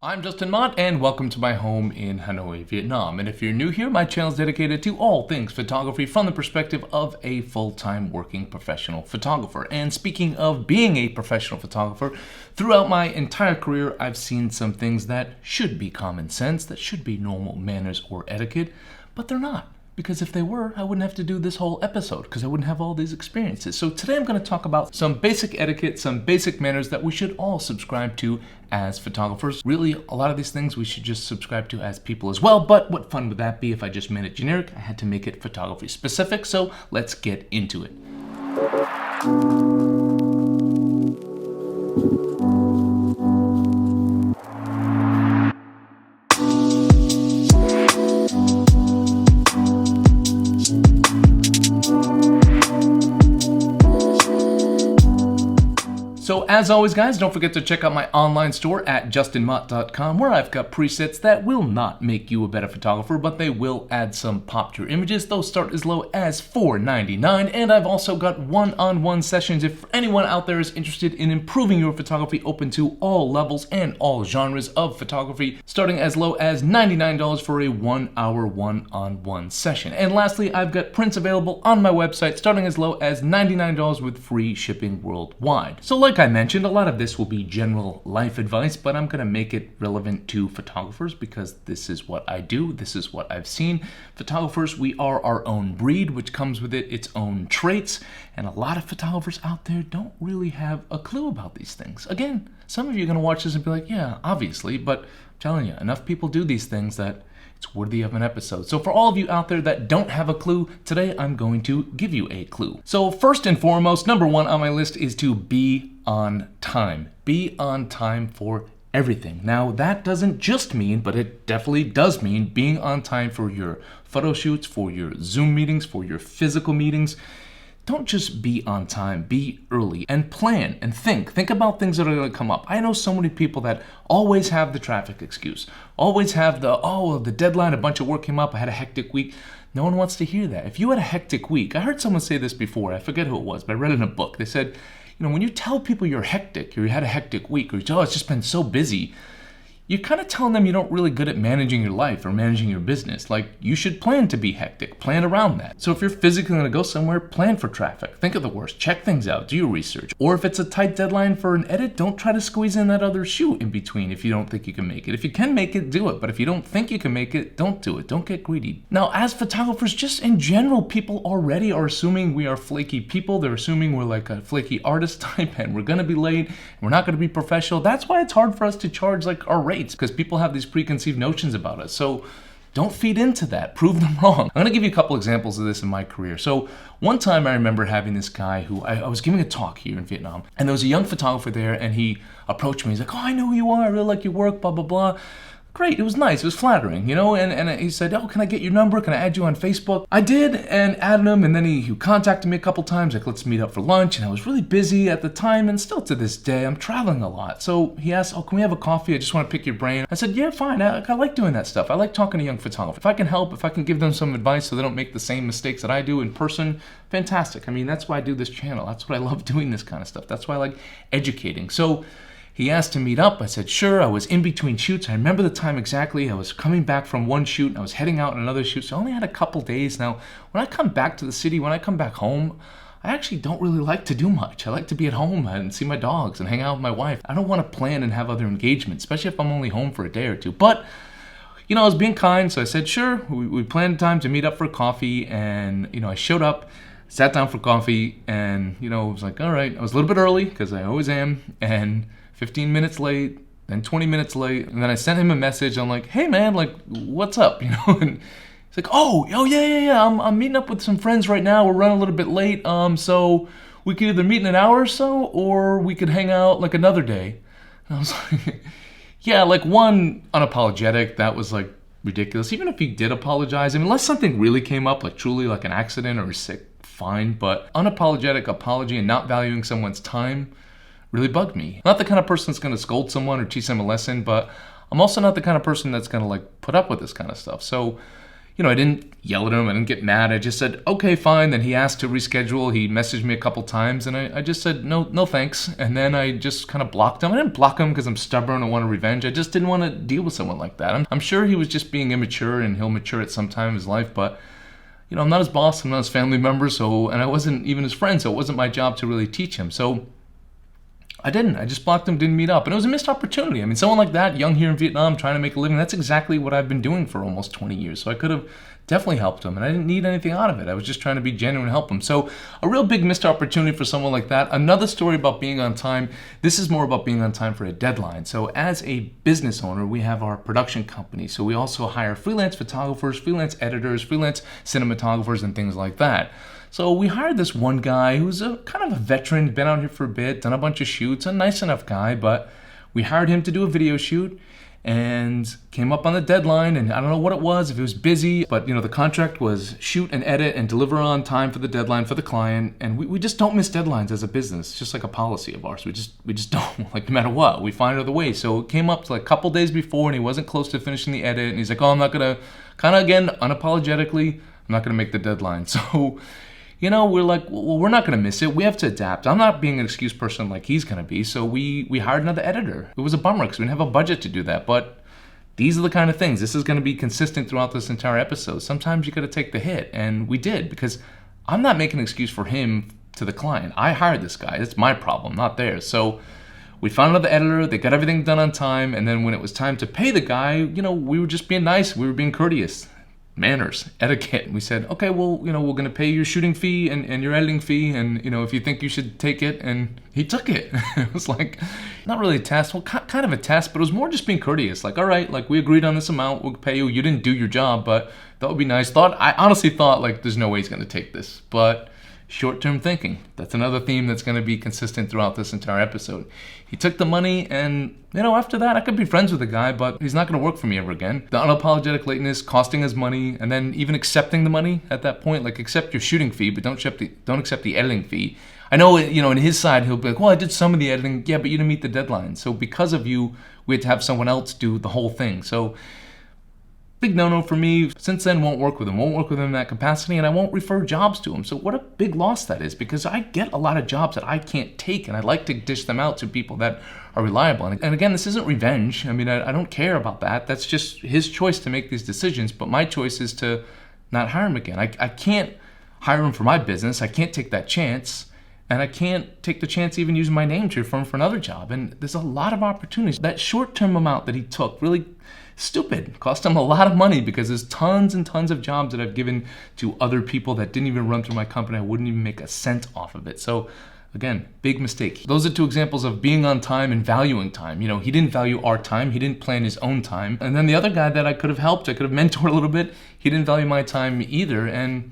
I'm Justin Mott, and welcome to my home in Hanoi, Vietnam. And if you're new here, my channel is dedicated to all things photography from the perspective of a full-time working professional photographer. And speaking of being a professional photographer, throughout my entire career, I've seen some things that should be common sense, that should be normal manners or etiquette, but they're not. Because if they were, I wouldn't have to do this whole episode because I wouldn't have all these experiences. So today I'm going to talk about some basic etiquette, some basic manners that we should all subscribe to as photographers. Really, a lot of these things we should just subscribe to as people as well, but what fun would that be if I just made it generic? I had to make it photography specific, so let's get into it. So as always, guys, don't forget to check out my online store at justinmott.com, where I've got presets that will not make you a better photographer, but they will add some pop to your images. Those start as low as $4.99, and I've also got one-on-one sessions if anyone out there is interested in improving your photography, open to all levels and all genres of photography, starting as low as $99 for a 1-hour one-on-one session. And lastly, I've got prints available on my website, starting as low as $99 with free shipping worldwide. So like I mentioned, a lot of this will be general life advice, but I'm going to make it relevant to photographers because this is what I do. This is what I've seen. Photographers, we are our own breed, which comes with it its own traits. And a lot of photographers out there don't really have a clue about these things. Again, some of you are going to watch this and be like, yeah, obviously, but I'm telling you, enough people do these things that it's worthy of an episode. So for all of you out there that don't have a clue, today I'm going to give you a clue. So first and foremost, number one on my list is to be on time. Be on time for everything. Now that doesn't just mean, but it definitely does mean being on time for your photo shoots, for your Zoom meetings, for your physical meetings. Don't just be on time, be early and plan and think. Think about things that are going to come up. I know so many people that always have the traffic excuse, always have the deadline, a bunch of work came up, I had a hectic week. No one wants to hear that. If you had a hectic week, I heard someone say this before, I forget who it was, but I read it in a book. They said, when you tell people you're hectic, or you had a hectic week, or you say, oh, it's just been so busy, you're kind of telling them you're not really good at managing your life or managing your business. Like, you should plan to be hectic, plan around that. So if you're physically going to go somewhere, plan for traffic. Think of the worst, check things out, do your research. Or if it's a tight deadline for an edit, don't try to squeeze in that other shoot in between if you don't think you can make it. If you can make it, do it. But if you don't think you can make it, don't do it. Don't get greedy. Now, as photographers, just in general, people already are assuming we are flaky people. They're assuming we're like a flaky artist type and we're going to be late, and we're not going to be professional. That's why it's hard for us to charge like our rates, because people have these preconceived notions about us. So don't feed into that. Prove them wrong. I'm going to give you a couple examples of this in my career. So one time I remember having this guy who I was giving a talk here in Vietnam, and there was a young photographer there, and he approached me. He's like, oh, I know who you are. I really like your work, blah, blah, blah. Great, it was nice, it was flattering, and he said, oh, can I get your number? Can I add you on Facebook? I did, and added him, and then he contacted me a couple times, like, let's meet up for lunch, and I was really busy at the time, and still to this day, I'm traveling a lot. So he asked, oh, can we have a coffee? I just want to pick your brain. I said, yeah, fine, I like doing that stuff. I like talking to young photographers. If I can help, if I can give them some advice so they don't make the same mistakes that I do in person, fantastic. I mean, that's why I do this channel. That's what I love doing, this kind of stuff. That's why I like educating. So he asked to meet up. I said, sure. I was in between shoots. I remember the time exactly. I was coming back from one shoot and I was heading out on another shoot. So I only had a couple days. Now, when I come back to the city, when I come back home, I actually don't really like to do much. I like to be at home and see my dogs and hang out with my wife. I don't want to plan and have other engagements, especially if I'm only home for a day or two. But I was being kind, so I said, sure. We planned time to meet up for coffee, and, I showed up, sat down for coffee, and, I was like, all right. I was a little bit early, because I always am, and 15 minutes late, then 20 minutes late, and then I sent him a message. I'm like, hey man, like, what's up? And he's like, oh yeah, I'm meeting up with some friends right now. We're running a little bit late, so we could either meet in an hour or so, or we could hang out like another day. And I was like, yeah, like, one, unapologetic, that was like ridiculous. Even if he did apologize, I mean, unless something really came up, like truly like an accident or sick, fine, but unapologetic apology and not valuing someone's time really bugged me. I'm not the kind of person that's going to scold someone or teach them a lesson, but I'm also not the kind of person that's going to like put up with this kind of stuff. So, I didn't yell at him. I didn't get mad. I just said, okay, fine. Then he asked to reschedule. He messaged me a couple times, and I just said, no thanks. And then I just kind of blocked him. I didn't block him because I'm stubborn and want revenge. I just didn't want to deal with someone like that. I'm sure he was just being immature, and he'll mature at some time in his life, but I'm not his boss. I'm not his family member, and I wasn't even his friend, so it wasn't my job to really teach him. So I didn't. I just blocked him, didn't meet up. And it was a missed opportunity. I mean, someone like that, young here in Vietnam, trying to make a living, that's exactly what I've been doing for almost 20 years. So I could have definitely helped him, and I didn't need anything out of it. I was just trying to be genuine and help him. So a real big missed opportunity for someone like that. Another story about being on time. This is more about being on time for a deadline. So as a business owner, we have our production company. So we also hire freelance photographers, freelance editors, freelance cinematographers, and things like that. So we hired this one guy who's a kind of a veteran, been out here for a bit, done a bunch of shoots, a nice enough guy, but we hired him to do a video shoot and came up on the deadline, and I don't know what it was, if it was busy, but the contract was shoot and edit and deliver on time for the deadline for the client, and we just don't miss deadlines as a business. It's just like a policy of ours. We just don't, like, no matter what, we find other ways. So it came up to like a couple days before, and he wasn't close to finishing the edit, and he's like, I'm not gonna, kind of again, unapologetically, I'm not gonna make the deadline. So we're like, well, we're not going to miss it. We have to adapt. I'm not being an excuse person like he's going to be. So we hired another editor. It was a bummer because we didn't have a budget to do that. But these are the kind of things. This is going to be consistent throughout this entire episode. Sometimes you got to take the hit. And we did, because I'm not making an excuse for him to the client. I hired this guy. It's my problem, not theirs. So we found another editor. They got everything done on time. And then when it was time to pay the guy, we were just being nice. We were being courteous. Manners, etiquette. We said, okay, well, we're going to pay your shooting fee and your editing fee, and if you think you should take it, and he took it. It was like, not really a test, well, kind of a test, but it was more just being courteous. Like, all right, like, we agreed on this amount, we'll pay you. You didn't do your job, but that would be nice. I honestly thought, like, there's no way he's going to take this, but short-term thinking. That's another theme that's going to be consistent throughout this entire episode. He took the money, and after that, I could be friends with the guy, but he's not going to work for me ever again. The unapologetic lateness, costing his money, and then even accepting the money at that point, like, accept your shooting fee, but don't accept the editing fee. I know, in his side, he'll be like, well, I did some of the editing. Yeah, but you didn't meet the deadline. So because of you, we had to have someone else do the whole thing. So big no-no for me. Since then, won't work with him in that capacity, and I won't refer jobs to him. So what a big loss that is, because I get a lot of jobs that I can't take, and I like to dish them out to people that are reliable. And again, this isn't revenge. I mean, I don't care about that. That's just his choice to make these decisions, but my choice is to not hire him again. I can't hire him for my business. I can't take that chance. And I can't take the chance even using my name to refer him for another job. And there's a lot of opportunities. That short-term amount that he took, really stupid. Cost him a lot of money, because there's tons and tons of jobs that I've given to other people that didn't even run through my company. I wouldn't even make a cent off of it. So again, big mistake. Those are two examples of being on time and valuing time. He didn't value our time. He didn't plan his own time. And then the other guy that I could have helped, I could have mentored a little bit, he didn't value my time either. And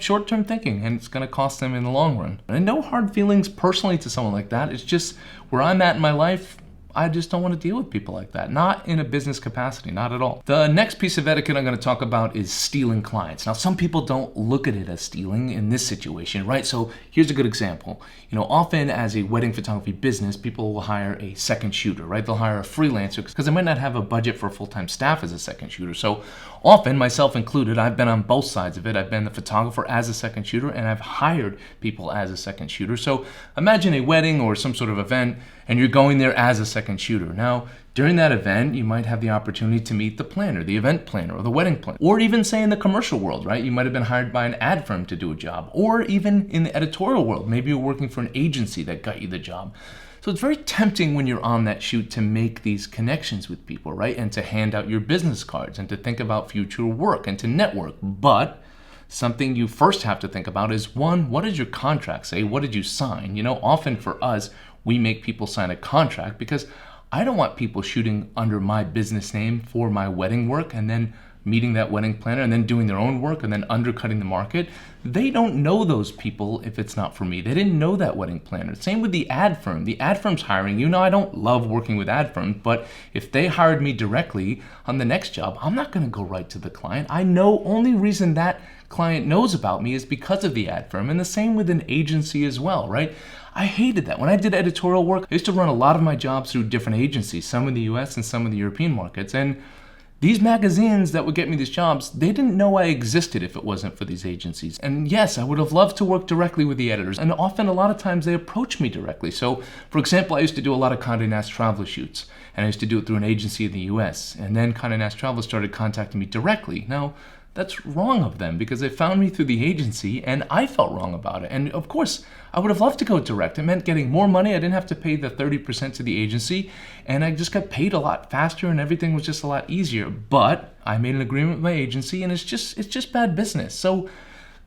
short-term thinking, and it's going to cost them in the long run. And no hard feelings personally to someone like that. It's just where I'm at in my life. I just don't want to deal with people like that. Not in a business capacity, not at all. The next piece of etiquette I'm going to talk about is stealing clients. Now, some people don't look at it as stealing in this situation, right? So here's a good example. Often as a wedding photography business, people will hire a second shooter, right? They'll hire a freelancer because they might not have a budget for a full-time staff as a second shooter. So often, myself included, I've been on both sides of it. I've been the photographer as a second shooter, and I've hired people as a second shooter. So imagine a wedding or some sort of event, and you're going there as a second shooter. Now, during that event, you might have the opportunity to meet the planner, the event planner, or the wedding planner. Or even say in the commercial world, right? You might have been hired by an ad firm to do a job. Or even in the editorial world, maybe you're working for an agency that got you the job. So it's very tempting when you're on that shoot to make these connections with people, right? And to hand out your business cards and to think about future work and to network. But something you first have to think about is, one, what does your contract say? What did you sign? Often for us, we make people sign a contract because I don't want people shooting under my business name for my wedding work and then meeting that wedding planner and then doing their own work and then undercutting the market. They don't know those people if it's not for me. They didn't know that wedding planner. Same with the ad firm. The ad firm's hiring. I don't love working with ad firms, but if they hired me directly on the next job, I'm not going to go right to the client. I know only reason that client knows about me is because of the ad firm. And the same with an agency as well, right? I hated that. When I did editorial work, I used to run a lot of my jobs through different agencies, some in the US and some in the European markets. And These magazines that would get me these jobs, they didn't know I existed if it wasn't for these agencies. And yes, I would have loved to work directly with the editors. And often, a lot of times, they approach me directly. So, for example, I used to do a lot of Condé Nast Traveler shoots. And I used to do it through an agency in the US. And then Condé Nast Traveler started contacting me directly. Now, that's wrong of them because they found me through the agency and I felt wrong about it. And of course, I would have loved to go direct. It meant getting more money. I didn't have to pay the 30% to the agency and I just got paid a lot faster and everything was just a lot easier. But I made an agreement with my agency and it's just bad business. So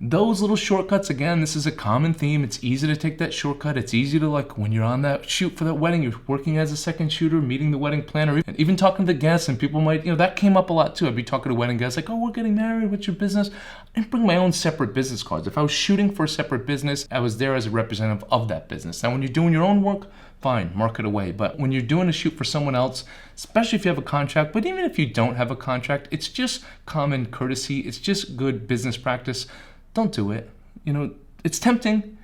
those little shortcuts, again, this is a common theme. It's easy to take that shortcut. It's easy to, like, when you're on that shoot for that wedding, you're working as a second shooter, meeting the wedding planner, and even talking to the guests, and people might, that came up a lot too. I'd be talking to wedding guests like, oh, we're getting married, what's your business? I didn't bring my own separate business cards. If I was shooting for a separate business, I was there as a representative of that business. Now, when you're doing your own work, fine, mark it away. But when you're doing a shoot for someone else, especially if you have a contract, but even if you don't have a contract, it's just common courtesy. It's just good business practice. Don't do it. It's tempting,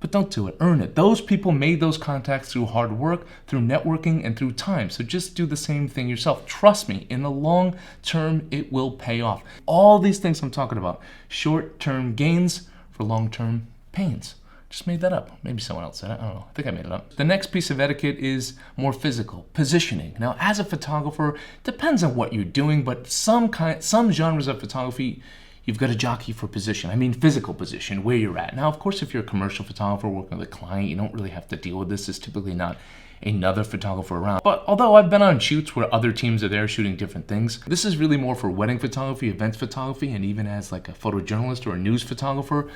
but don't do it. Earn it. Those people made those contacts through hard work, through networking, and through time. So just do the same thing yourself. Trust me, in the long term, it will pay off. All these things I'm talking about, short-term gains for long-term pains. Just made that up. Maybe someone else said it. I don't know. I think I made it up. The next piece of etiquette is more physical, positioning. Now, as a photographer, depends on what you're doing, but some genres of photography, you've got to jockey for position. I mean, physical position, where you're at. Now, of course, if you're a commercial photographer working with a client, you don't really have to deal with this. There's typically not another photographer around. But although I've been on shoots where other teams are there shooting different things, this is really more for wedding photography, events photography, and even as like a photojournalist or a news photographer.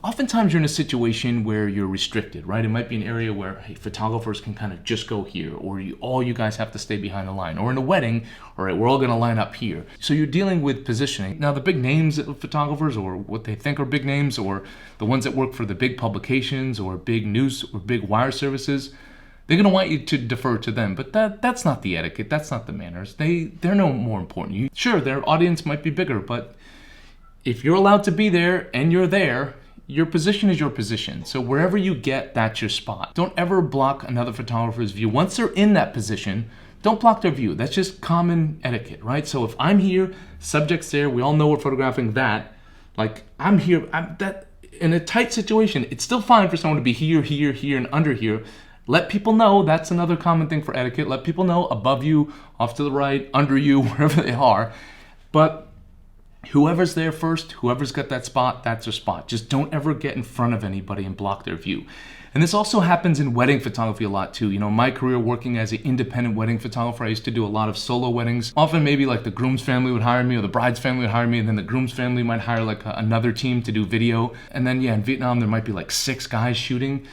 Oftentimes you're in a situation where you're restricted, right? It might be an area where, hey, photographers can kind of just go here, or all you guys have to stay behind the line. Or in a wedding, all right, we're all gonna line up here. So you're dealing with positioning. Now the big names of photographers, or what they think are big names, or the ones that work for the big publications, or big news, or big wire services, they're gonna want you to defer to them. But that's not the etiquette, that's not the manners. They're no more important. Sure, their audience might be bigger, but if you're allowed to be there, and you're there, your position is your position. So wherever you get, that's your spot. Don't ever block another photographer's view. Once they're in that position, don't block their view. That's just common etiquette, right? So if I'm here, subject's there, we all know we're photographing that. Like, I'm here, that in a tight situation, it's still fine for someone to be here, here, here, and under here. Let people know. That's another common thing for etiquette. Let people know above you, off to the right, under you, wherever they are. But whoever's there first, whoever's got that spot, that's their spot. Just don't ever get in front of anybody and block their view. And this also happens in wedding photography a lot too. My career working as an independent wedding photographer, I used to do a lot of solo weddings. Often maybe like the groom's family would hire me or the bride's family would hire me, and then the groom's family might hire like another team to do video. And then in Vietnam, there might be like 6 guys shooting.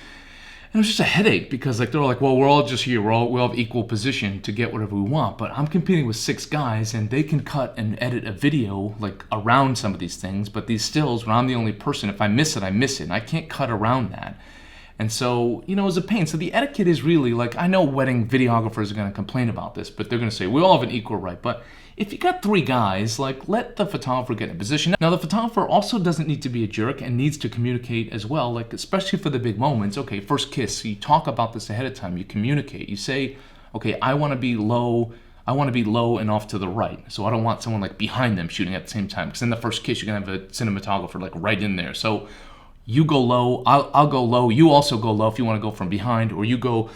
And it was just a headache because they're all like, well, we're all just here. We all have equal position to get whatever we want. But I'm competing with 6 guys and they can cut and edit a video like around some of these things. But these stills, when I'm the only person, if I miss it, I miss it. And I can't cut around that. And so, it was a pain. So the etiquette is really like, I know wedding videographers are going to complain about this, but they're going to say, we all have an equal right. But if you got 3 guys, like, let the photographer get in a position. Now, the photographer also doesn't need to be a jerk and needs to communicate as well, like, especially for the big moments. Okay, first kiss, so you talk about this ahead of time, you communicate. You say, okay, I want to be low and off to the right. So I don't want someone like behind them shooting at the same time. Because in the first kiss, you're going to have a cinematographer like right in there. So you go low, I'll go low, you also go low if you want to go from behind, or you go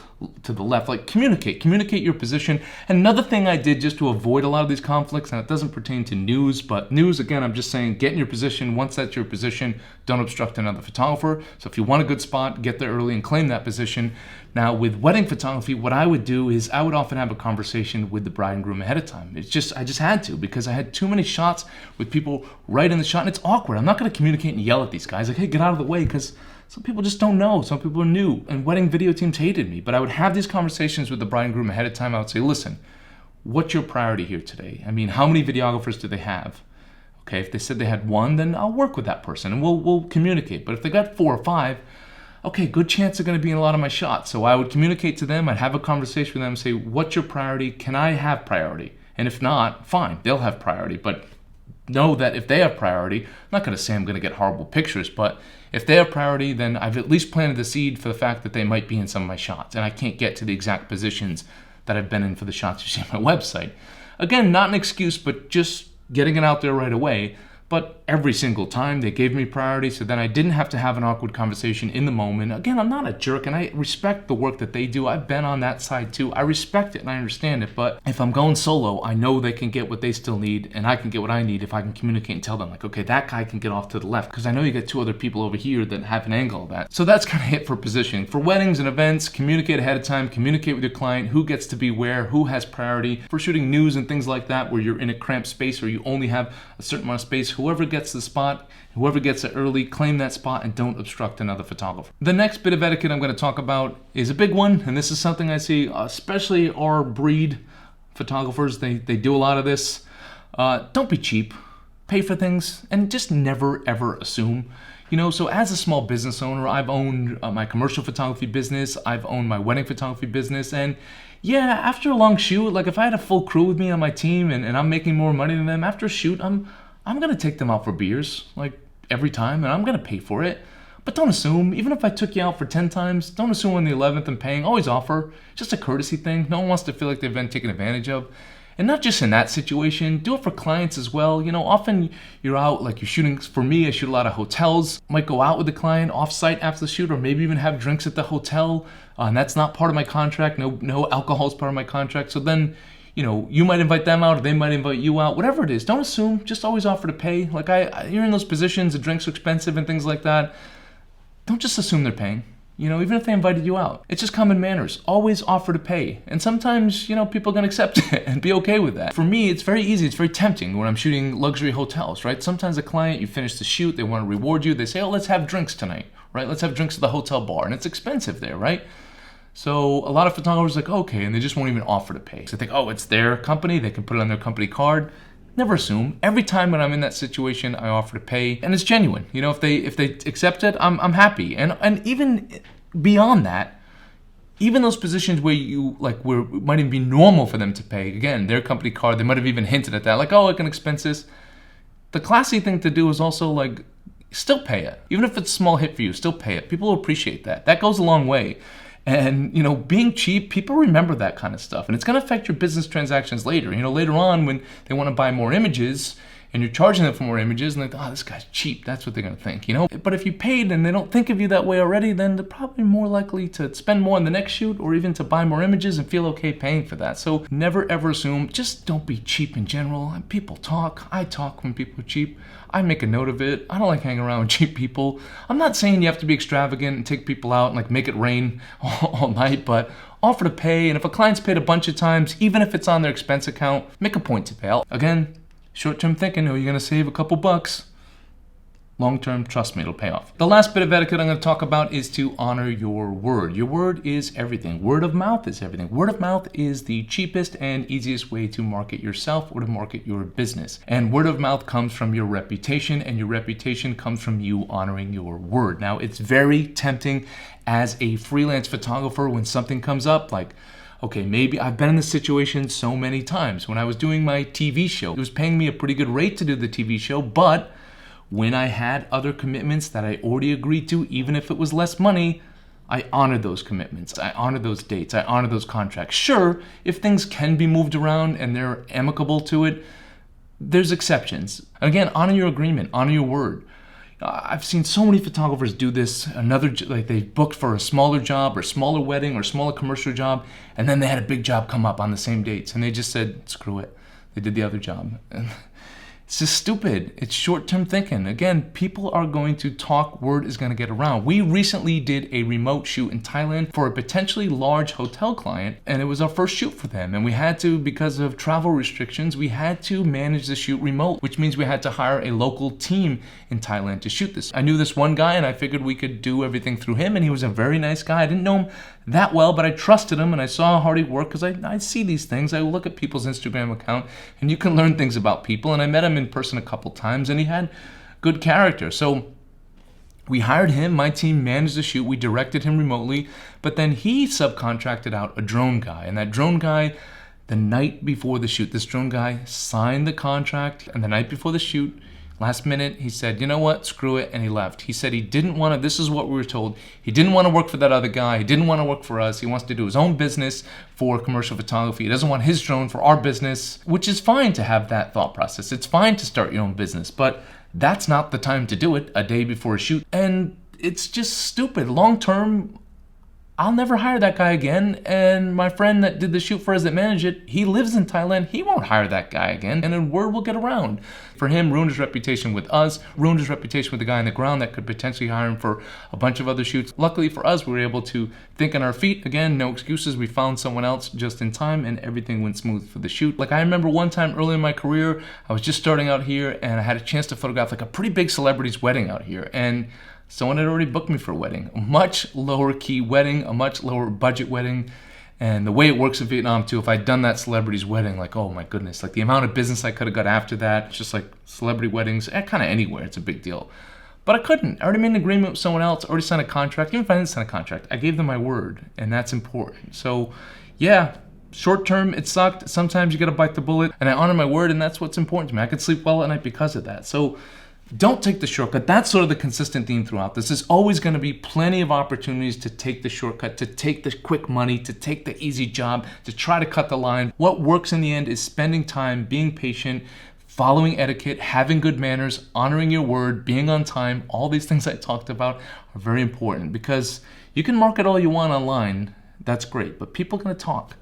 to the left. Like, communicate your position. And another thing I did just to avoid a lot of these conflicts, and it doesn't pertain to news, but news, again, I'm just saying, get in your position. Once that's your position, don't obstruct another photographer. So if you want a good spot, get there early and claim that position. Now, with wedding photography, what I would do is I would often have a conversation with the bride and groom ahead of time. I just had to, because I had too many shots with people right in the shot, and it's awkward. I'm not going to communicate and yell at these guys like, hey, get out of the way, because some people just don't know. Some people are new, and wedding video teams hated me. But I would have these conversations with the bride and groom ahead of time. I would say, listen, what's your priority here today? I mean, how many videographers do they have? Okay, if they said they had 1, then I'll work with that person, and we'll communicate. But if they got 4 or 5, okay, good chance they're going to be in a lot of my shots. So I would communicate to them. I'd have a conversation with them and say, what's your priority? Can I have priority? And if not, fine, they'll have priority. But know that if they have priority, I'm not going to say I'm going to get horrible pictures, but if they have priority, then I've at least planted the seed for the fact that they might be in some of my shots. And I can't get to the exact positions that I've been in for the shots you see on my website. Again, not an excuse, but just getting it out there right away. But every single time they gave me priority, so then I didn't have to have an awkward conversation in the moment. Again, I'm not a jerk, and I respect the work that they do. I've been on that side too. I respect it and I understand it, but if I'm going solo, I know they can get what they still need, and I can get what I need if I can communicate and tell them, like, okay, that guy can get off to the left, because I know you got two other people over here that have an angle of that. So that's kind of it for positioning. For weddings and events, communicate ahead of time, communicate with your client, who gets to be where, who has priority. For shooting news and things like that, where you're in a cramped space or you only have a certain amount of space, whoever gets the spot, whoever gets it early, claim that spot and don't obstruct another photographer. The next bit of etiquette I'm going to talk about is a big one, and this is something I see, especially our breed photographers, they do a lot of this. Don't be cheap. Pay for things, and just never ever assume. So as a small business owner, I've owned my commercial photography business, I've owned my wedding photography business, and yeah, after a long shoot, like if I had a full crew with me on my team and I'm making more money than them, after a shoot, I'm gonna take them out for beers, like every time, and I'm gonna pay for it. But don't assume, even if I took you out for 10 times, don't assume on the 11th I'm paying. Always offer. Just a courtesy thing. No one wants to feel like they've been taken advantage of. And not just in that situation, do it for clients as well. Often you're out, like you're shooting, for me, I shoot a lot of hotels. Might go out with the client off-site after the shoot, or maybe even have drinks at the hotel. And that's not part of my contract. No alcohol is part of my contract. So then, you might invite them out, or they might invite you out, whatever it is. Don't assume, just always offer to pay. Like you're in those positions, the drinks are expensive and things like that. Don't just assume they're paying. Even if they invited you out. It's just common manners. Always offer to pay. And sometimes, people are going to accept it and be okay with that. For me, it's very easy. It's very tempting when I'm shooting luxury hotels, right? Sometimes a client, you finish the shoot, they want to reward you. They say, oh, let's have drinks tonight, right? Let's have drinks at the hotel bar. And it's expensive there, right? So a lot of photographers are like, okay, and they just won't even offer to pay. So they think, oh, it's their company. They can put it on their company card. Never assume. Every time when I'm in that situation, I offer to pay, and it's genuine. If they accept it, I'm happy. And even beyond that, even those positions where where it might even be normal for them to pay, again, their company card, they might have even hinted at that, like, oh, I can expense this. The classy thing to do is also still pay it. Even if it's a small hit for you, still pay it. People will appreciate that. That goes a long way. And, being cheap, people remember that kind of stuff. And it's going to affect your business transactions later. Later on when they want to buy more images and you're charging them for more images and oh, this guy's cheap. That's what they're going to think, But if you paid and they don't think of you that way already, then they're probably more likely to spend more on the next shoot or even to buy more images and feel okay paying for that. So never ever assume. Just don't be cheap in general. People talk. I talk when people are cheap. I make a note of it. I don't like hanging around with cheap people. I'm not saying you have to be extravagant and take people out and make it rain all night, but offer to pay. And if a client's paid a bunch of times, even if it's on their expense account, make a point to pay. Again, short-term thinking, you're going to save a couple bucks. Long-term, trust me, it'll pay off. The last bit of etiquette I'm going to talk about is to honor your word. Your word is everything. Word of mouth is everything. Word of mouth is the cheapest and easiest way to market yourself or to market your business. And word of mouth comes from your reputation, and your reputation comes from you honoring your word. Now, it's very tempting as a freelance photographer when something comes up like, okay, maybe I've been in this situation so many times. When I was doing my TV show, it was paying me a pretty good rate to do the TV show, but when I had other commitments that I already agreed to, even if it was less money, I honored those commitments. I honored those dates. I honored those contracts. Sure, if things can be moved around and they're amicable to it, there's exceptions. Again, honor your agreement, honor your word. I've seen so many photographers do this. They booked for a smaller job or smaller wedding or smaller commercial job, and then they had a big job come up on the same dates, and they just said, screw it. They did the other job. It's just stupid. It's short-term thinking. Again, people are going to talk. Word is going to get around. We recently did a remote shoot in Thailand for a potentially large hotel client, and it was our first shoot for them. And we had to, because of travel restrictions, we had to manage the shoot remote, which means we had to hire a local team in Thailand to shoot this. I knew this one guy, and I figured we could do everything through him, and he was a very nice guy. I didn't know him that well, but I trusted him, and I saw how hard he worked because I see these things. I look at people's Instagram account, and you can learn things about people, and I met him in person a couple times, and he had good character. So we hired him. My team managed the shoot. We directed him remotely, but then he subcontracted out a drone guy, and that drone guy, the night before the shoot, this drone guy signed the contract, and the night before the shoot, Last minute, he said, you know what, screw it, and he left. He said he didn't want to, this is what we were told, he didn't want to work for that other guy, he didn't want to work for us, he wants to do his own business for commercial photography, he doesn't want his drone for our business, which is fine to have that thought process. It's fine to start your own business, but that's not the time to do it a day before a shoot, and it's just stupid. Long term, I'll never hire that guy again, and my friend that did the shoot for us that managed it, he lives in Thailand, he won't hire that guy again, and then word will get around. For him, ruined his reputation with us, ruined his reputation with the guy on the ground that could potentially hire him for a bunch of other shoots. Luckily for us, we were able to think on our feet. Again, no excuses, we found someone else just in time, and everything went smooth for the shoot. Like, I remember one time early in my career, I was just starting out here, and I had a chance to photograph like a pretty big celebrity's wedding out here, and someone had already booked me for a wedding, a much lower key wedding, a much lower budget wedding. And the way it works in Vietnam too, if I'd done that celebrity's wedding, like, oh my goodness, like the amount of business I could have got after that, it's just like celebrity weddings, kind of anywhere, it's a big deal. But I couldn't. I already made an agreement with someone else, already signed a contract. Even if I didn't sign a contract, I gave them my word, and that's important. So yeah, short term, it sucked. Sometimes you gotta bite the bullet, and I honor my word, and that's what's important to me. I could sleep well at night because of that. So don't take the shortcut. That's sort of the consistent theme throughout this. There's always going to be plenty of opportunities to take the shortcut, to take the quick money, to take the easy job, to try to cut the line. What works in the end is spending time, being patient, following etiquette, having good manners, honoring your word, being on time. All these things I talked about are very important, because you can market all you want online. That's great, but people are going to talk.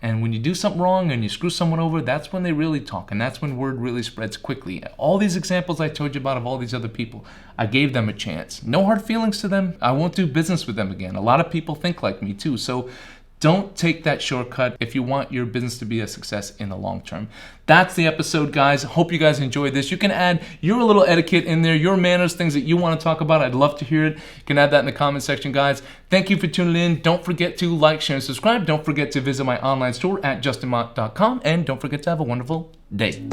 And when you do something wrong and you screw someone over, that's when they really talk, and that's when word really spreads quickly. All these examples I told you about of all these other people, I gave them a chance. No hard feelings to them. I won't do business with them again. A lot of people think like me too. So don't take that shortcut if you want your business to be a success in the long term. That's the episode, guys. Hope you guys enjoyed this. You can add your little etiquette in there, your manners, things that you want to talk about. I'd love to hear it. You can add that in the comment section, guys. Thank you for tuning in. Don't forget to like, share, and subscribe. Don't forget to visit my online store at justinmott.com. And don't forget to have a wonderful day.